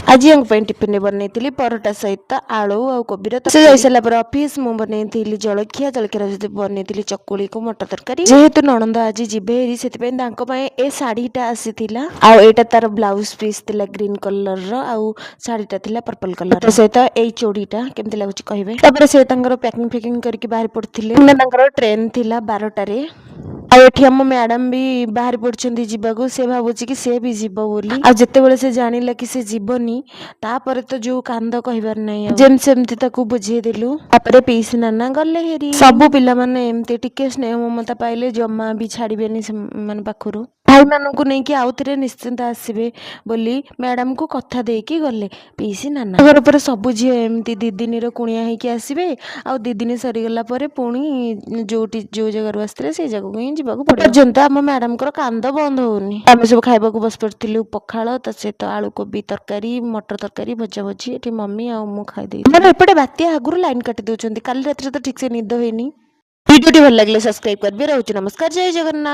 आज टिफिन बनई परोटा सहित आलू आ कोबी से जाई सारा पर ऑफिस मु बनई जलखिया जलखिया बनई चकुली को मटर तरकारी जेहेतु नणंद आज जीवे से ए शाढ़ीटा आसीला आटा तार ब्लाउज पीस थिला ग्रीन कलर शाढ़ीटा थिला पर्पल कलर सहित ए चूड़ीटा केमती लगुच कहे से पैकिंग फैकिंग करके बाहर पड़ते ट्रेन थिला 12टारे आठ आम मैडम भी बाहर पड़छंती जीवाकू से भावुची कि से भी जीव बोली आ जेतेबेले से जानिला कि से जीवनी तापर तो जो कांद कहबार नहीं जेम सेमती ताकू बुझे देलु तापरे पीसी नाना गले हेरी सबु पिला माने एमती टिके स्नेह ममता पाइले जम्मा भी छाड़बेनी से माने पाखरु भाई मानू नहीं कि आउ थे निश्चिंत आसबे बोली मैडम को कथा देकी गले पीसी नाना घर पर सबु झी एमती दी दिन कुणिया होइकी आसबे आ दी दिन सरीगला पुणी जो जगह आसते से जगह ही जावाक पर्यंत आम मैडम कांद बंद होनी आम सब खाइबा बस पड़ू पखाड़ ता सहित आलू कोबी तरकारी मटर तरकारी भजा भजी ये मम्मी आ मु खाई एपटे बात्या आगुरी लाइन काटी दौरान काली रात तो ठीक से निद होनी वीडियो भल लगे सब्सक्राइब कर नमस्कार जय जगन्नाथ।